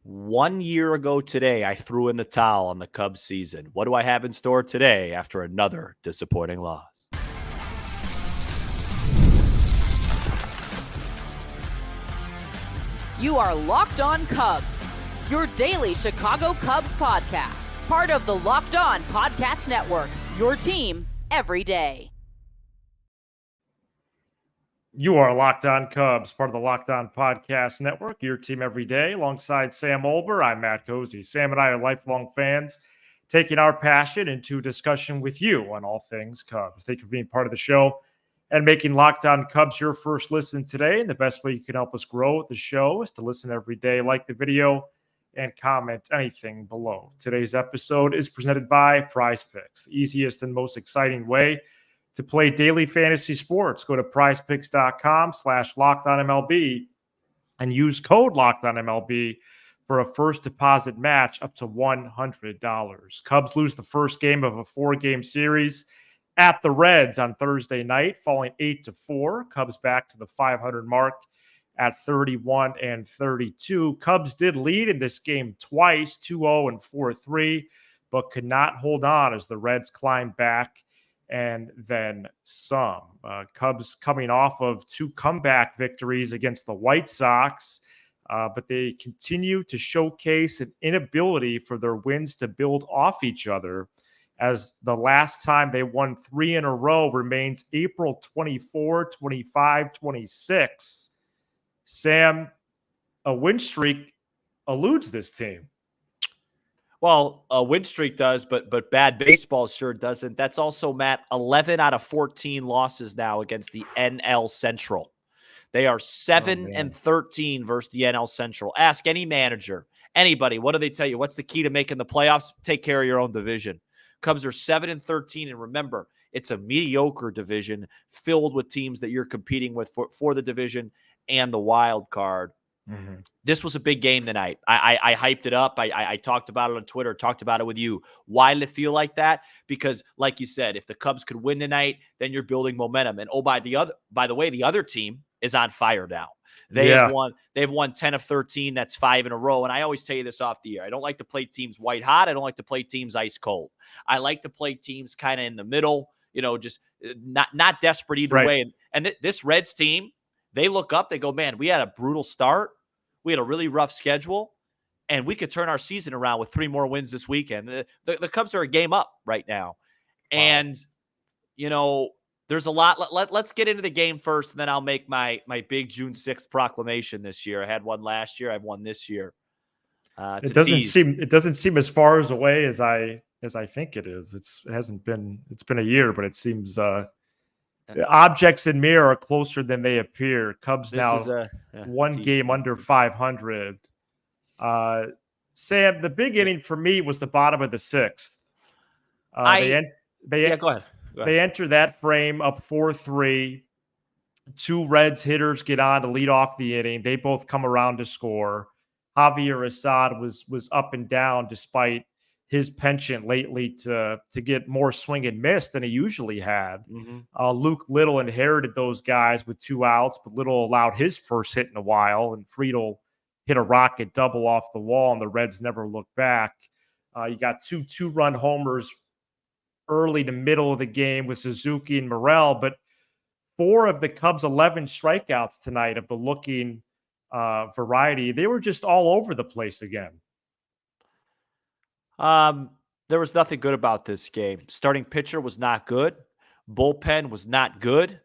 1 year ago today, I threw in the towel on the Cubs season. What do I have in store today after another disappointing loss? You are Locked On Cubs, your daily Chicago Cubs podcast, part of the Locked On Podcast Network, your team every day. You are Locked On Cubs, part of the Locked On Podcast Network, your team every day. Alongside Sam Olber, I'm Matt Cozy. Sam and I are lifelong fans, taking our passion into discussion with you on all things Cubs. Thank you for being part of the show and making Locked On Cubs your first listen today. And the best way you can help us grow the show is to listen every day, like the video, and comment anything below. Today's episode is presented by Prize Picks, the easiest and most exciting way to play daily fantasy sports. Go to prizepicks.com/LockedOnMLB and use code LockedOnMLB for a first deposit match up to $100. Cubs lose the first game of a 4-game series at the Reds on Thursday night, falling 8-4. Cubs back to the 500 mark at 31-32. Cubs did lead in this game twice, 2-0 and 4-3, but could not hold on as the Reds climbed back and then some. Cubs coming off of 2 comeback victories against the White Sox, but they continue to showcase an inability for their wins to build off each other, as the last time they won 3 in a row remains April 24, 25, 26. Sam, a win streak eludes this team. Well, a win streak does, but bad baseball sure doesn't. That's also, Matt, 11 out of 14 losses now against the NL Central. They are 7-13 versus the NL Central. Ask any manager, anybody, what do they tell you? What's the key to making the playoffs? Take care of your own division. Cubs are 7-13, and remember, it's a mediocre division filled with teams that you're competing with for the division and the wild card. Mm-hmm. This was a big game tonight. I hyped it up. I talked about it on Twitter, talked about it with you. Why did it feel like that? Because, like you said, if the Cubs could win tonight, then you're building momentum. And by the way, the other team is on fire now. They've won 10 of 13. That's 5 in a row. And I always tell you this off the air. I don't like to play teams white hot. I don't like to play teams ice cold. I like to play teams kind of in the middle, just not desperate either way. And this Reds team, they look up, they go, man, we had a brutal start. We had a really rough schedule, and we could turn our season around with 3 more wins this weekend. The Cubs are a game up right now. Wow. And, there's a lot. Let's get into the game first, and then I'll make my big June 6th proclamation this year. I had one last year. I have one this year. It doesn't seem as far away as I think it is. It's been a year, but it seems objects in mirror are closer than they appear. Cubs now one game under 500. Sam, the big inning for me was the bottom of the 6th. Go ahead. They enter that frame up 4-3. 2 Reds hitters get on to lead off the inning. They both come around to score. Javier Assad was up and down despite his penchant lately to get more swing and miss than he usually had. Mm-hmm. Luke Little inherited those guys with 2 outs, but Little allowed his first hit in a while, and Friedel hit a rocket double off the wall, and the Reds never looked back. You got 2 2-run homers early to middle of the game with Suzuki and Morel, but 4 of the Cubs' 11 strikeouts tonight of the looking variety, they were just all over the place again. There was nothing good about this game. Starting pitcher was not good. Bullpen was not good.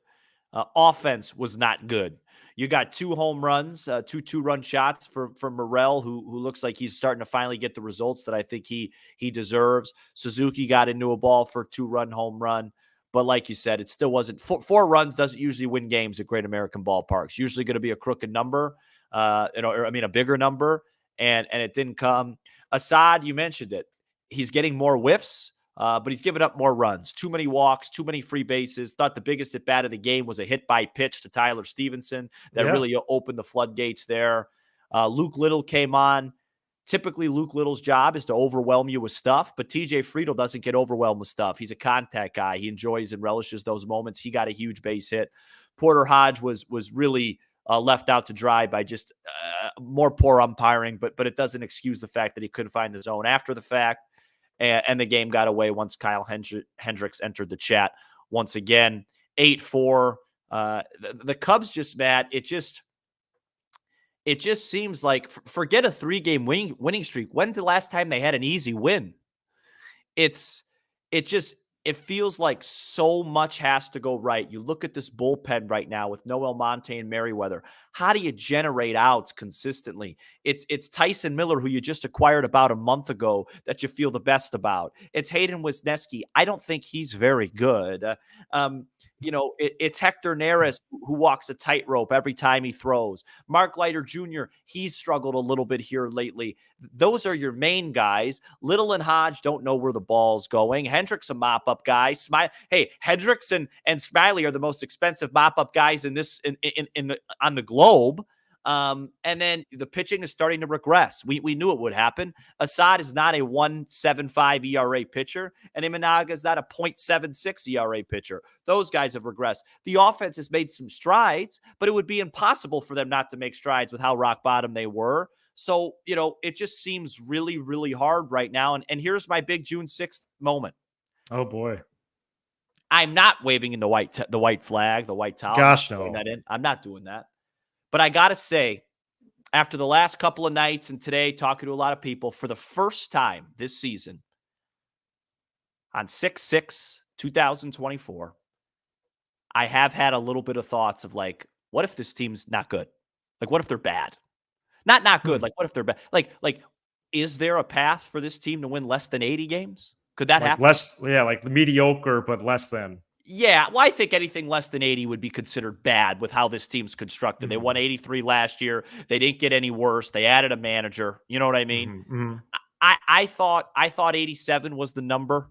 Offense was not good. You got 2 home runs, 2 2-run shots from Morel, who looks like he's starting to finally get the results that I think he deserves. Suzuki got into a ball for a 2-run home run. But like you said, it still wasn't. 4 runs doesn't usually win games at Great American Ballparks. Usually going to be a crooked number, a bigger number, and it didn't come. Assad, you mentioned it. He's getting more whiffs, but he's given up more runs. Too many walks, too many free bases. Thought the biggest at bat of the game was a hit by pitch to Tyler Stevenson that really opened the floodgates there. Luke Little came on. Typically, Luke Little's job is to overwhelm you with stuff, but TJ Friedel doesn't get overwhelmed with stuff. He's a contact guy. He enjoys and relishes those moments. He got a huge base hit. Porter Hodge was really left out to dry by just more poor umpiring, but it doesn't excuse the fact that he couldn't find the zone after the fact. And the game got away once Kyle Hendricks entered the chat once again. 8-4. The Cubs just, Matt, it just seems like, forget a 3-game winning streak. When's the last time they had an easy win? It feels like so much has to go right. You look at this bullpen right now with Noel Monte and Merriweather. How do you generate outs consistently? It's Tyson Miller, who you just acquired about a month ago, that you feel the best about. It's Hayden Wisniewski. I don't think he's very good. It's Hector Neris, who walks a tightrope every time he throws. Mark Leiter Jr., he's struggled a little bit here lately. Those are your main guys. Little and Hodge don't know where the ball's going. Hendricks a mop-up guy. Hendricks and Smiley are the most expensive mop-up guys on the globe. And then the pitching is starting to regress. We knew it would happen. Assad is not a 1.75 ERA pitcher, and Imanaga is not a 0.76 ERA pitcher. Those guys have regressed. The offense has made some strides, but it would be impossible for them not to make strides with how rock bottom they were. So, it just seems really, really hard right now. And here's my big June 6th moment. Oh, boy. I'm not waving in the white flag, the white towel. Gosh, no. I'm not doing that. But I got to say, after the last couple of nights and today, talking to a lot of people, for the first time this season, on 6/6/2024, I have had a little bit of thoughts of like, what if this team's not good? Like, what if they're bad? Not good. Like, what if they're bad? Like, is there a path for this team to win less than 80 games? Could that happen? Like the mediocre, but less than. Yeah, well, I think anything less than 80 would be considered bad with how this team's constructed. They won 83 last year. They didn't get any worse. They added a manager. You know what I mean? I thought 87 was the number.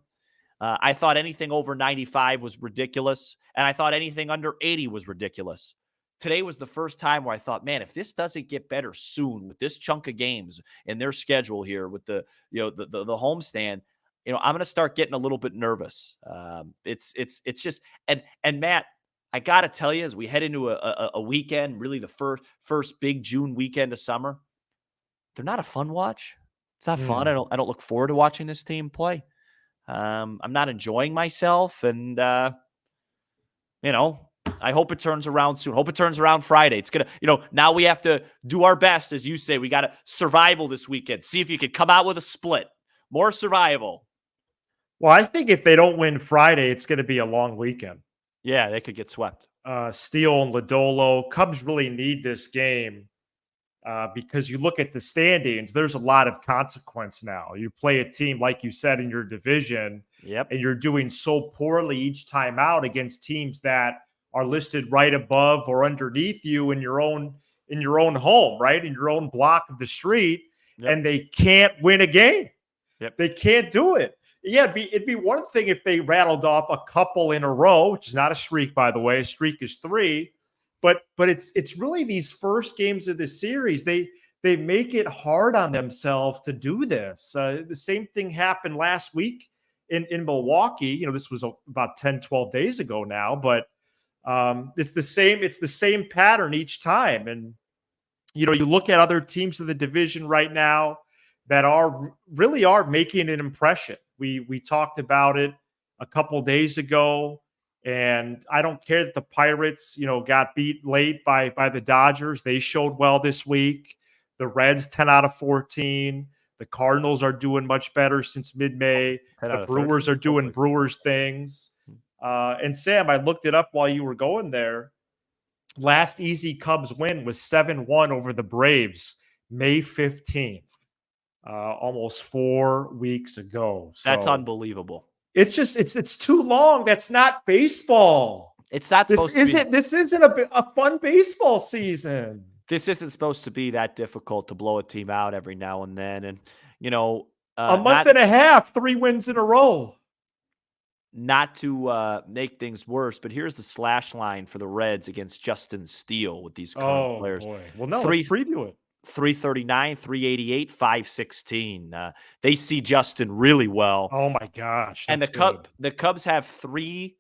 I thought anything over 95 was ridiculous, and I thought anything under 80 was ridiculous. Today was the first time where I thought, man, if this doesn't get better soon with this chunk of games in their schedule here with the homestand, I'm going to start getting a little bit nervous. It's just, and Matt, I got to tell you, as we head into a weekend, really the first big June weekend of summer, they're not a fun watch. It's not fun. I don't look forward to watching this team play. I'm not enjoying myself, and I hope it turns around soon. Hope it turns around Friday. It's going to, now we have to do our best, as you say. We got to survival this weekend. See if you can come out with a split. More survival. Well, I think if they don't win Friday, it's going to be a long weekend. Yeah, they could get swept. Steele and Lodolo. Cubs really need this game because you look at the standings, there's a lot of consequence now. You play a team, like you said, in your division, and you're doing so poorly each time out against teams that are listed right above or underneath you in your own home, right? In your own block of the street, and they can't win a game. They can't do it. Yeah, it'd be one thing if they rattled off a couple in a row, which is not a streak, by the way. A streak is 3, but it's really these first games of the series. They make it hard on themselves to do this. The same thing happened last week in Milwaukee. This was about 10, 12 days ago now, but it's the same pattern each time. And you look at other teams in the division right now that are making an impression. We talked about it a couple days ago, and I don't care that the Pirates, got beat late by the Dodgers. They showed well this week. The Reds 10 out of 14. The Cardinals are doing much better since mid-May. The Brewers are doing Brewers things. And Sam, I looked it up while you were going there. Last easy Cubs win was 7-1 over the Braves, May 15th. Almost 4 weeks ago. So that's unbelievable. It's just it's too long. That's not baseball. It's not supposed to be. This isn't a fun baseball season. This isn't supposed to be that difficult to blow a team out every now and then. And a month and a half, 3 wins in a row. Not to make things worse, but here's the slash line for the Reds against Justin Steele with these current players. Boy. Well, no, let's preview it. 339, 388, 516. They see Justin really well. Oh my gosh. And the Cubs have 3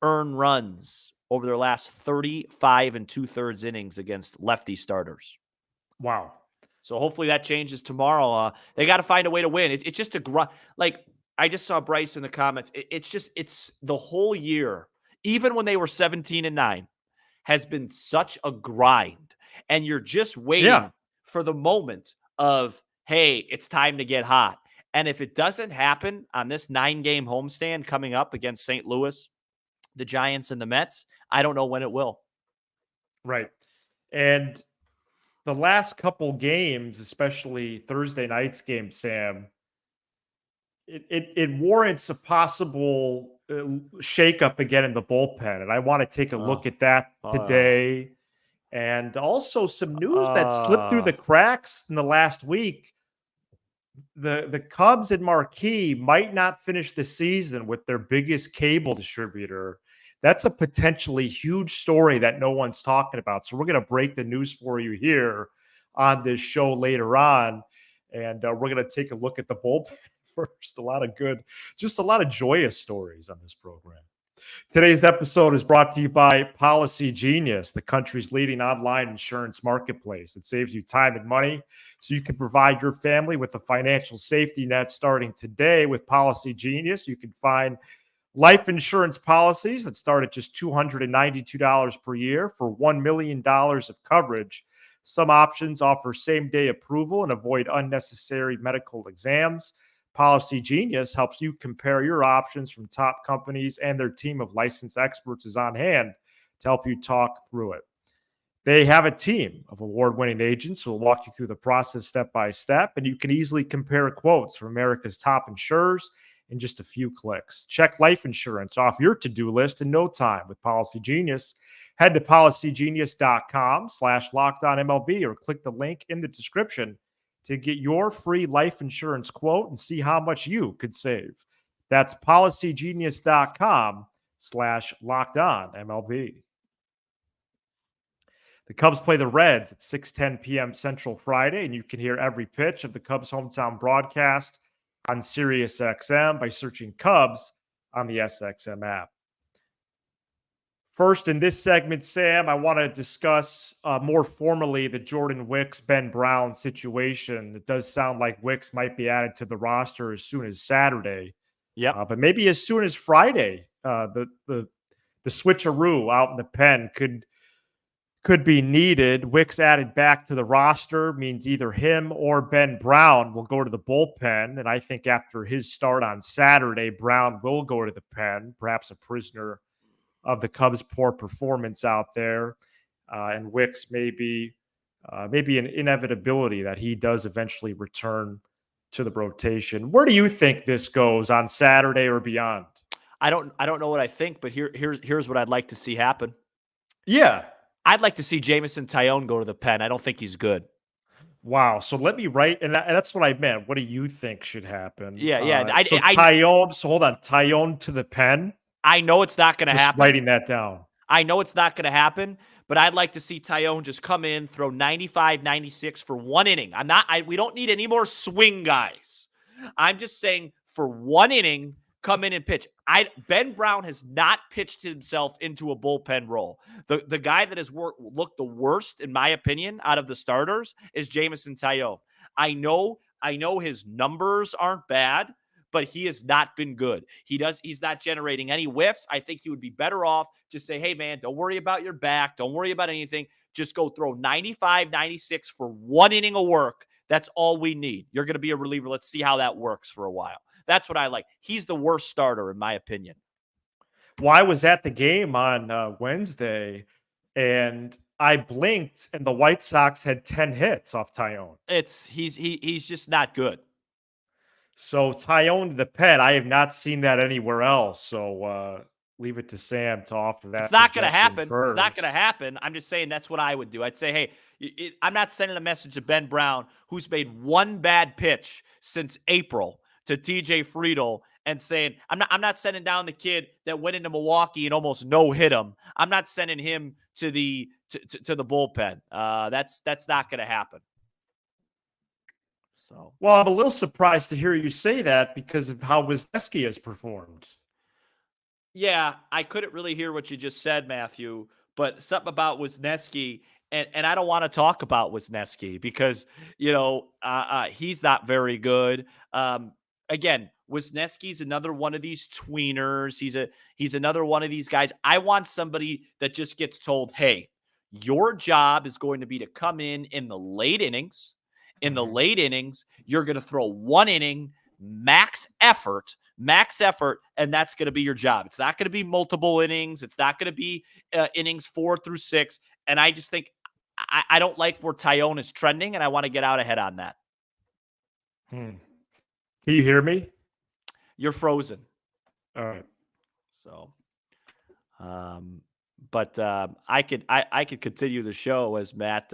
earned runs over their last 35 and 2/3 innings against lefty starters. Wow. So hopefully that changes tomorrow. They got to find a way to win. It's just a grind. Like I just saw Bryce in the comments. It's the whole year, even when they were 17-9, has been such a grind. And you're just waiting for the moment of, hey, it's time to get hot. And if it doesn't happen on this 9-game homestand coming up against St. Louis, the Giants and the Mets, I don't know when it will. Right. And the last couple games, especially Thursday night's game, Sam, it warrants a possible shakeup again in the bullpen. And I want to take a look at that today. And also some news that slipped through the cracks in the last week. The Cubs and Marquee might not finish the season with their biggest cable distributor. That's a potentially huge story that no one's talking about. So we're going to break the news for you here on this show later on. And we're going to take a look at the bullpen first. A lot of joyous stories on this program. Today's episode is brought to you by Policy Genius, the country's leading online insurance marketplace. It saves you time and money so you can provide your family with a financial safety net starting today with Policy Genius. You can find life insurance policies that start at just $292 per year for $1 million of coverage. Some options offer same-day approval and avoid unnecessary medical exams. Policy Genius helps you compare your options from top companies, and their team of licensed experts is on hand to help you talk through it. They have a team of award-winning agents who will walk you through the process step by step, and you can easily compare quotes from America's top insurers in just a few clicks. Check life insurance off your to-do list in no time with Policy Genius. Head to policygenius.com/LockedOnMLB or click the link in the description to get your free life insurance quote and see how much you could save. That's policygenius.com/LockedOnMLB. The Cubs play the Reds at 6:10 p.m. Central Friday, and you can hear every pitch of the Cubs hometown broadcast on SiriusXM by searching Cubs on the SXM app. First, in this segment, Sam, I want to discuss more formally the Jordan Wicks, Ben Brown situation. It does sound like Wicks might be added to the roster as soon as Saturday. Yeah, but maybe as soon as Friday. The switcheroo out in the pen could be needed. Wicks added back to the roster means either him or Ben Brown will go to the bullpen. And I think after his start on Saturday, Brown will go to the pen, perhaps a prisoner of the Cubs' poor performance out there. And Wicks may be an inevitability that he does eventually return to the rotation. Where do you think this goes on Saturday or beyond? I don't know what I think, but here's what I'd like to see happen. Yeah. I'd like to see Jameson Taillon go to the pen. I don't think he's good. Wow. So let me write, and that's what I meant. What do you think should happen? Yeah. Taillon. So hold on. Taillon to the pen. I know it's not going to happen. Writing that down. I know it's not going to happen, but I'd like to see Taillon just come in, throw 95, 96 for one inning. We don't need any more swing guys. I'm just saying for one inning, come in and pitch. Ben Brown has not pitched himself into a bullpen role. The guy that has looked the worst, in my opinion, out of the starters is Jameson Taillon. I know his numbers aren't bad, but he has not been good. He's not generating any whiffs. I think he would be better off just say, hey, man, don't worry about your back. Don't worry about anything. Just go throw 95, 96 for one inning of work. That's all we need. You're going to be a reliever. Let's see how that works for a while. That's what I like. He's the worst starter, in my opinion. Well, I was at the game on Wednesday, and I blinked, and the White Sox had 10 hits off Taillon. He's just not good. So Taillon to the pen, I have not seen that anywhere else. So leave it to Sam to offer that. It's not going to happen. First. It's not going to happen. I'm just saying that's what I would do. I'd say, hey, I'm not sending a message to Ben Brown, who's made one bad pitch since April, to TJ Friedl and saying, I'm not sending down the kid that went into Milwaukee and almost no-hit him. I'm not sending him to the bullpen. That's not going to happen. So, well, I'm a little surprised to hear you say that because of how Wisniewski has performed. Yeah, I couldn't really hear what you just said, Matthew, but something about Wisniewski, and I don't want to talk about Wisniewski because he's not very good. Again, Wisniewski's another one of these tweeners. He's another one of these guys. I want somebody that just gets told, "Hey, your job is going to be to come in the late innings. In the late innings, you're going to throw 1 inning, max effort, and that's going to be your job. It's not going to be multiple innings. It's not going to be innings 4 through 6. And I just think I don't like where Tyone is trending, and I want to get out ahead on that. Can you hear me? You're frozen. All right. So, but I could continue the show as Matt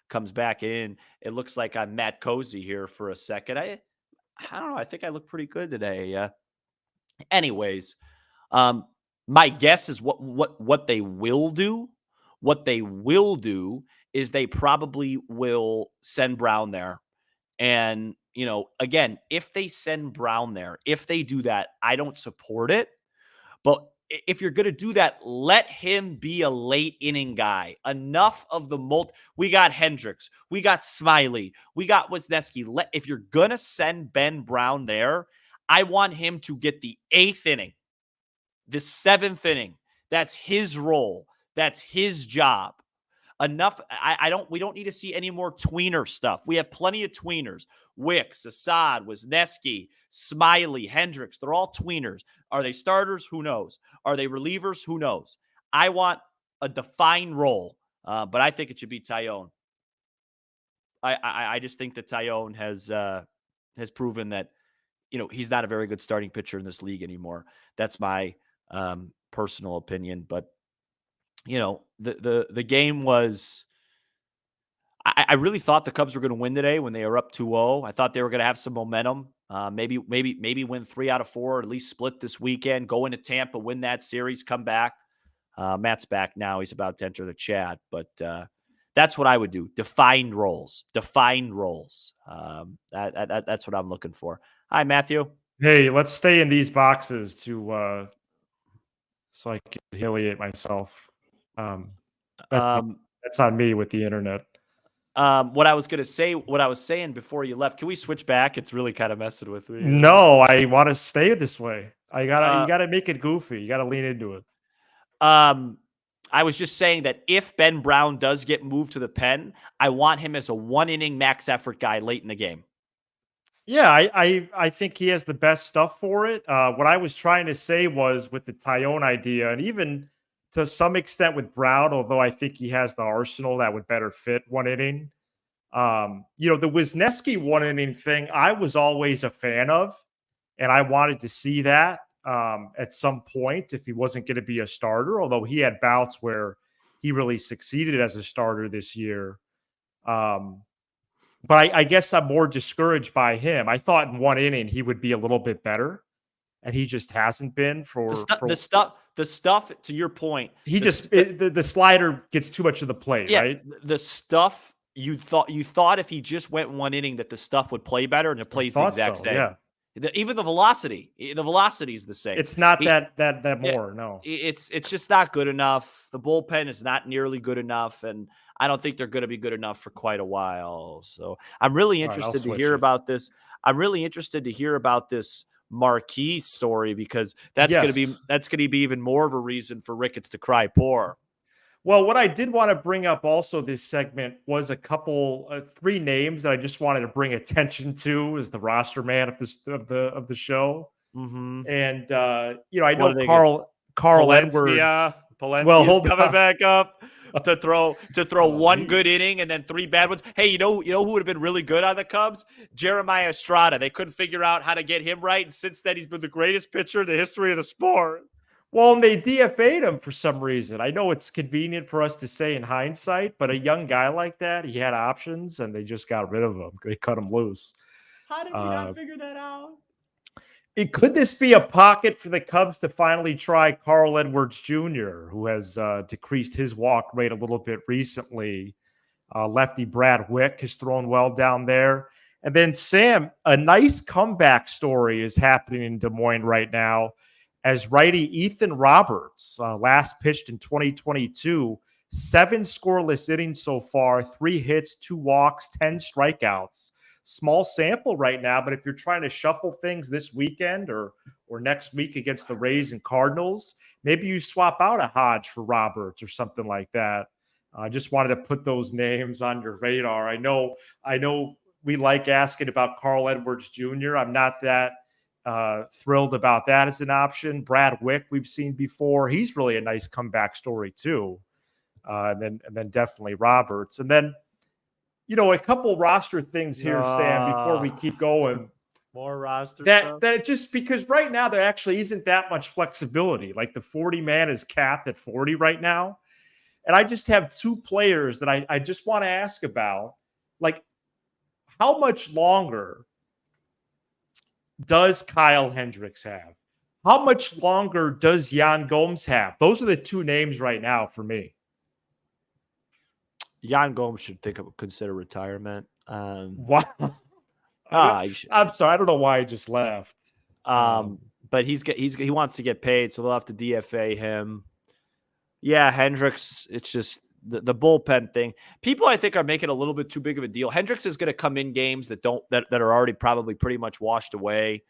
comes back in. It looks like I'm Matt Cozy here for a second. I don't know. I think I look pretty good today. Anyways, my guess is what they will do. What they will do is they probably will send Brown there. And, again, if they send Brown there, if they do that, I don't support it. But if you're going to do that, let him be a late inning guy. Enough of the we got Hendricks, we got Smiley, we got Wisniewski. If you're going to send Ben Brown there, I want him to get the 8th inning, the 7th inning. That's his role. That's his job. Enough. We don't need to see any more tweener stuff. We have plenty of tweeners. Wicks, Assad, Wisniewski, Smiley, Hendricks. They're all tweeners. Are they starters? Who knows? Are they relievers? Who knows? I want a defined role, but I think it should be Tyone. I just think that Tyone has proven that he's not a very good starting pitcher in this league anymore. That's my personal opinion, but the game was. I really thought the Cubs were going to win today when they were up 2-0. I thought they were going to have some momentum. Maybe win 3 out of 4, or at least split this weekend. Go into Tampa, win that series, come back. Matt's back now. He's about to enter the chat, but that's what I would do. Defined roles. That's what I'm looking for. Hi, Matthew. Hey, let's stay in these boxes so I can humiliate myself. That's on me with the internet. What I was saying before you left, can we switch back? It's really kind of messing with me. No, I want to stay this way. You gotta make it goofy. You gotta lean into it. I was just saying that if Ben Brown does get moved to the pen, I want him as a 1-inning max effort guy late in the game. Yeah, I think he has the best stuff for it. What I was trying to say was with the Tyone idea, and even to some extent with Brown, although I think he has the arsenal that would better fit 1 inning. The Wisniewski 1 inning thing, I was always a fan of, and I wanted to see that at some point if he wasn't going to be a starter, although he had bouts where he really succeeded as a starter this year. But I guess I'm more discouraged by him. I thought in 1 inning he would be a little bit better, and he just hasn't been the stuff to your point. The slider gets too much of the plate, right? The stuff you thought if he just went 1 inning that the stuff would play better, and it plays the exact same. Yeah. Even the velocity is the same. It's not that more. No, it's just not good enough. The bullpen is not nearly good enough, and I don't think they're going to be good enough for quite a while. So I'm really interested to hear about this. I'm really interested to hear about this Marquee story, because that's going to be even more of a reason for Ricketts to cry poor. Well, what I did want to bring up also this segment was a couple 3 names that I just wanted to bring attention to as the roster man of the show. Mm-hmm. And I know Carl Edwards. Palencia's coming back up to throw 1 good inning and then 3 bad ones. Hey, you know who would have been really good on the Cubs? Jeremiah Estrada. They couldn't figure out how to get him right, and since then he's been the greatest pitcher in the history of the sport. Well, and they DFA'd him for some reason. I know it's convenient for us to say in hindsight, but a young guy like that, he had options, and they just got rid of him. They cut him loose. How did we not figure that out? Could this be a pocket for the Cubs to finally try Carl Edwards Jr., who has decreased his walk rate a little bit recently? Lefty Brad Wick has thrown well down there. And then, Sam, a nice comeback story is happening in Des Moines right now. as righty Ethan Roberts last pitched in 2022. 7 scoreless innings so far, 3 hits, 2 walks, 10 strikeouts. Small sample right now, but if you're trying to shuffle things this weekend or next week against the Rays and Cardinals, maybe you swap out a Hodge for Roberts or something like that. I just wanted to put those names on your radar. I know we like asking about Carl Edwards Jr. I'm not that thrilled about that as an option. Brad Wick, we've seen before. He's really a nice comeback story too. And then definitely Roberts. And then, a couple roster things here, Sam, before we keep going. More roster stuff? That just because right now there actually isn't that much flexibility. Like the 40-man is capped at 40 right now. And I just have 2 players that I just want to ask about. Like, how much longer does Kyle Hendricks have? How much longer does Yan Gomes have? Those are the 2 names right now for me. Yan Gomes should consider retirement. Wow. I'm sorry. I don't know why I just left. But he wants to get paid, so they'll have to DFA him. Yeah, Hendricks. It's just the bullpen thing. People, I think, are making a little bit too big of a deal. Hendricks is going to come in games that are already probably pretty much washed away.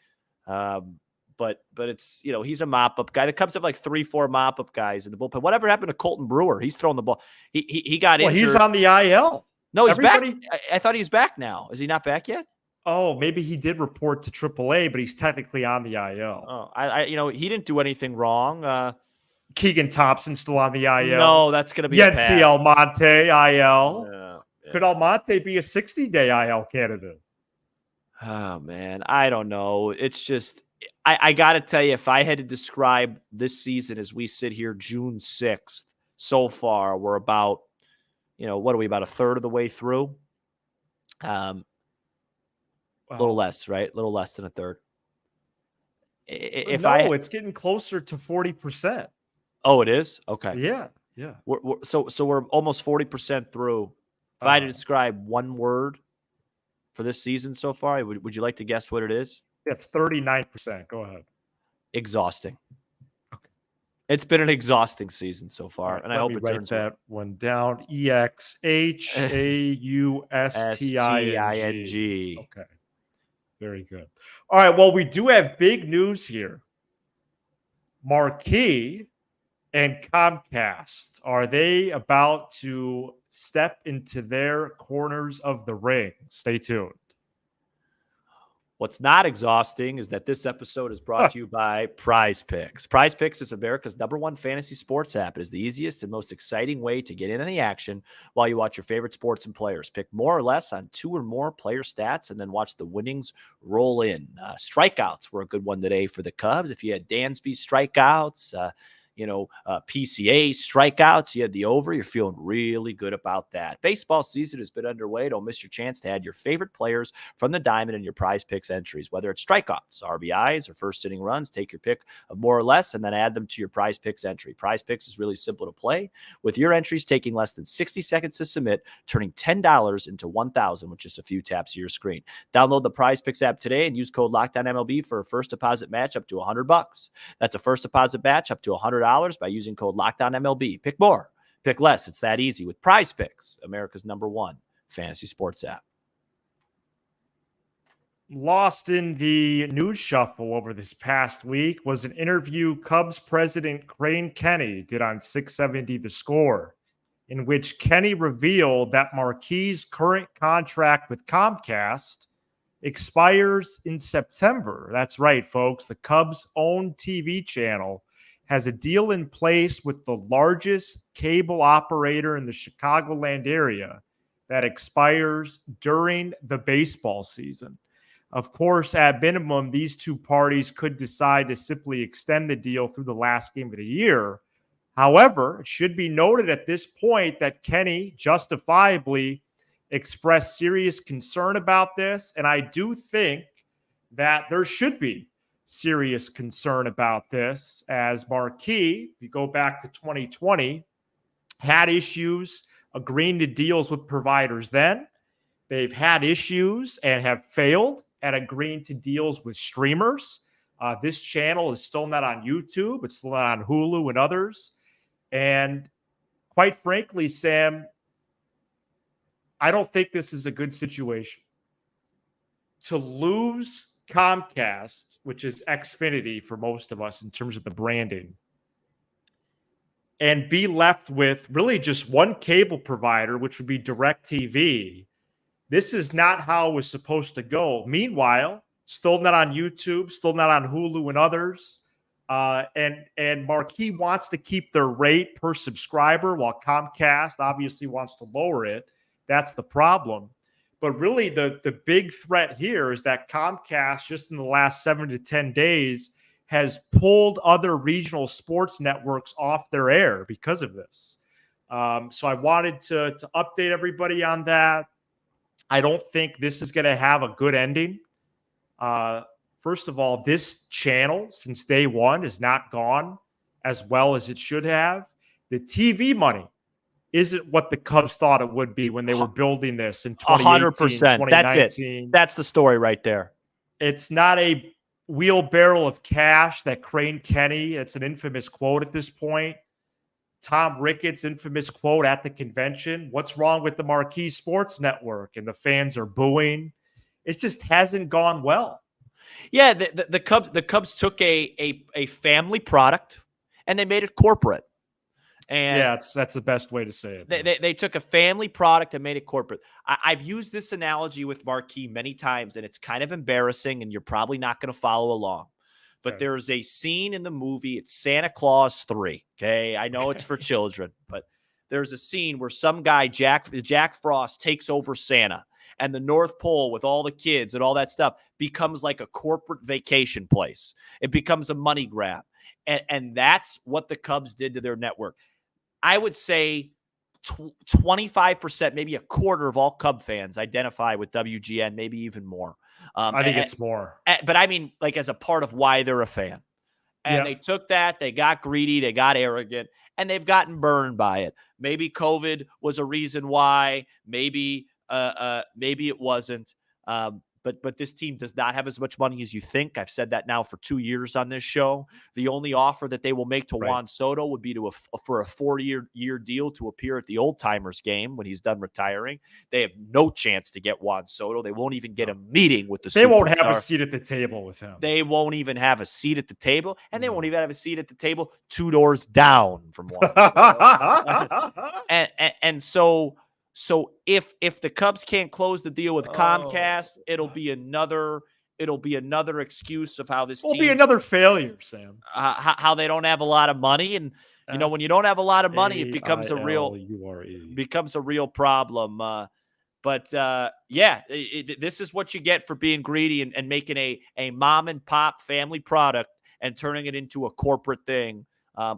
But it's, he's a mop-up guy. There comes up like 3-4 mop-up guys in the bullpen. Whatever happened to Colton Brewer? He's throwing the ball. He got injured. He's on the IL. No, he's back. I thought he was back now. Is he not back yet? Oh, maybe he did report to AAA, but he's technically on the IL. Oh, he didn't do anything wrong. Keegan Thompson still on the IL. No, that's going to be Yency Almonte, IL. Yeah. Could Almonte be a 60-day IL candidate? Oh, man. I don't know. It's just, I got to tell you, if I had to describe this season as we sit here June 6th, so far, we're about, what are we, about a third of the way through? A little less, right? A little less than a third. It's getting closer to 40%. Oh, it is? Okay. Yeah. So we're almost 40% through. If I had to describe one word for this season so far, would you like to guess what it is? It's 39%. Go ahead. Exhausting. Okay. It's been an exhausting season so far, and I hope it turns that one down. EXHAUSTING. Okay. Very good. All right. Well, we do have big news here. Marquee and Comcast, are they about to step into their corners of the ring? Stay tuned. What's not exhausting is that this episode is brought to you by Prize Picks. Prize Picks is America's #1 fantasy sports app. It is the easiest and most exciting way to get in on the action while you watch your favorite sports and players. Pick more or less on 2 or more player stats and then watch the winnings roll in. Strikeouts were a good one today for the Cubs. If you had Dansby strikeouts, PCA strikeouts, you had the over, you're feeling really good about that. Baseball season has been underway. Don't miss your chance to add your favorite players from the diamond in your Prize Picks entries, whether it's strikeouts, RBIs, or first inning runs. Take your pick of more or less and then add them to your Prize Picks entry. Prize Picks is really simple to play, with your entries taking less than 60 seconds to submit, turning $10 into $1,000 with just a few taps of your screen. Download the Prize Picks app today and use code LOCKDOWNMLB for a first deposit match up to $100. That's a first deposit match up to $100 by using code LOCKDOWNMLB. Pick more, pick less. It's that easy with Prize Picks, America's #1 fantasy sports app. Lost in the news shuffle over this past week was an interview Cubs president Crane Kenny did on 670 The Score, in which Kenny revealed that Marquee's current contract with Comcast expires in September. That's right, folks. The Cubs' own TV channel has a deal in place with the largest cable operator in the Chicagoland area that expires during the baseball season. Of course, at minimum, these 2 parties could decide to simply extend the deal through the last game of the year. However, it should be noted at this point that Kenny justifiably expressed serious concern about this, and I do think that there should be serious concern about this, as Marquee, if you go back to 2020, had issues agreeing to deals with providers then. They've had issues and have failed at agreeing to deals with streamers. This channel is still not on YouTube. It's still not on Hulu and others. And quite frankly, Sam, I don't think this is a good situation. To lose Comcast, which is Xfinity for most of us in terms of the branding, and be left with really just one cable provider, which would be DirecTV. This is not how it was supposed to go. Meanwhile, still not on YouTube, still not on Hulu and others. And Marquee wants to keep their rate per subscriber while Comcast obviously wants to lower it. That's the problem. But really, the big threat here is that Comcast, just in the last 7 to 10 days, has pulled other regional sports networks off their air because of this. So I wanted to update everybody on that. I don't think this is going to have a good ending. First of all, this channel, since day one, is not gone as well as it should have. The TV money isn't what the Cubs thought it would be when they were building this in 2018, 100%. That's it. That's the story right there. It's not a wheelbarrow of cash that Crane Kenny, it's an infamous quote at this point. Tom Ricketts' infamous quote at the convention, "What's wrong with the Marquee Sports Network?" And the fans are booing. It just hasn't gone well. Yeah, the Cubs took a family product and they made it corporate. And yeah, that's the best way to say it. They took a family product and made it corporate. I've used this analogy with Marquee many times, and it's kind of embarrassing, and you're probably not going to follow along. But Okay. there's a scene in the movie, it's Santa Claus 3, okay? I know it's for children, but there's a scene where some guy, Jack Frost, takes over Santa, and the North Pole with all the kids and all that stuff becomes like a corporate vacation place. It becomes a money grab. And that's what the Cubs did to their network. I would say 25%, maybe a quarter of all Cub fans identify with WGN, maybe even more. I think it's more. But I mean, like, as a part of why they're a fan. And They took that, they got greedy, they got arrogant, and they've gotten burned by it. Maybe COVID was a reason why. Maybe it wasn't. But this team does not have as much money as you think. I've said that now for 2 years on this show. The only offer that they will make to Juan Soto would be for a 4-year deal to appear at the Old Timers game when he's done retiring. They have no chance to get Juan Soto. They won't even get a meeting with the They superstar. won't have a seat at the table with him. They won't even have a seat at the table, and they won't even have a seat at the table 2 doors down from Juan Soto. and so if the Cubs can't close the deal with Comcast, it'll be another excuse of how this will team be another failure, Sam. How they don't have a lot of money, and when you don't have a lot of money, it becomes a real problem. This is what you get for being greedy and making a mom and pop family product and turning it into a corporate thing.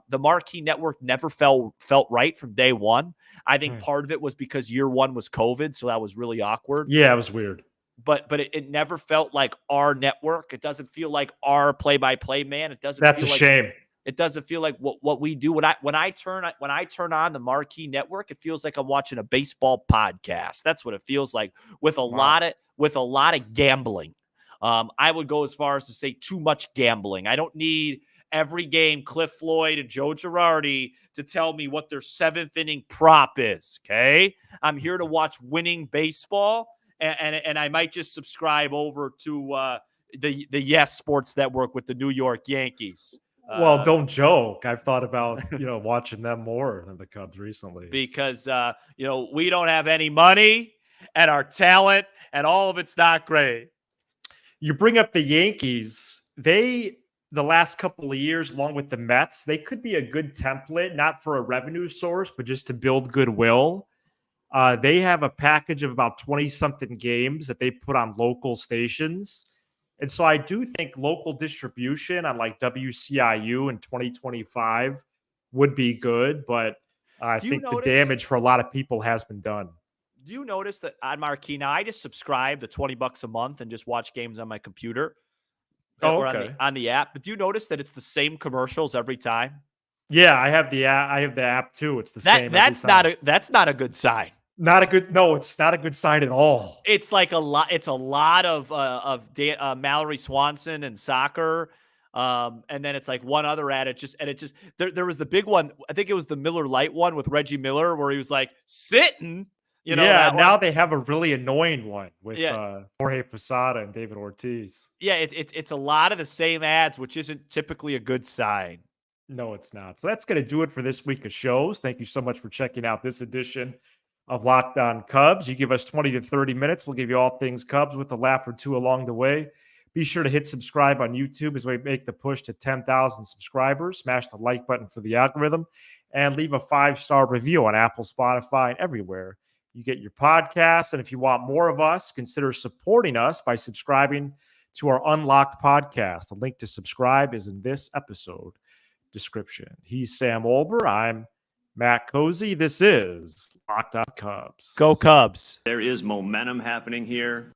The Marquee Network never felt right from day one. I think part of it was because year one was COVID, so that was really awkward. Yeah, it was weird. But it never felt like our network. It doesn't feel like our play-by-play man. It doesn't. That's a shame. It doesn't feel like what we do. When I turn on the Marquee Network, it feels like I'm watching a baseball podcast. That's what it feels like with a lot of gambling. I would go as far as to say too much gambling. I don't need every game Cliff Floyd and Joe Girardi to tell me what their 7th inning prop is, okay? I'm here to watch winning baseball, and I might just subscribe over to the Yes Sports Network with the New York Yankees. Well, don't joke. I've thought about, watching them more than the Cubs recently. Because, we don't have any money, and our talent, and all of it's not great. You bring up the Yankees. The last couple of years, along with the Mets, they could be a good template, not for a revenue source, but just to build goodwill. They have a package of about 20-something games that they put on local stations. And so I do think local distribution on like WCIU in 2025 would be good, but I think the damage for a lot of people has been done. Do you notice that on Marquee, now I just subscribe to $20 a month and just watch games on my computer? On the app. But do you notice that it's the same commercials every time? Yeah, I have the app too. It's the same. That's not a good sign. No, it's not a good sign at all. It's like a lot. It's a lot of Mallory Swanson and soccer. And then it's like one other ad. It just there was the big one. I think it was the Miller Lite one with Reggie Miller, where he was like sitting. You know, yeah, that now one. they have a really annoying one with Yeah. Jorge Posada and David Ortiz. Yeah, it's a lot of the same ads, which isn't typically a good sign. No, it's not. So that's going to do it for this week of shows. Thank you so much for checking out this edition of Locked On Cubs. You give us 20 to 30 minutes. We'll give you all things Cubs with a laugh or two along the way. Be sure to hit subscribe on YouTube as we make the push to 10,000 subscribers. Smash the like button for the algorithm and leave a 5-star review on Apple, Spotify, and everywhere you get your podcasts. And if you want more of us, consider supporting us by subscribing to our Unlocked podcast. The link to subscribe is in this episode description. He's Sam Olber. I'm Matt Cozy. This is Locked On Cubs. Go Cubs. There is momentum happening here.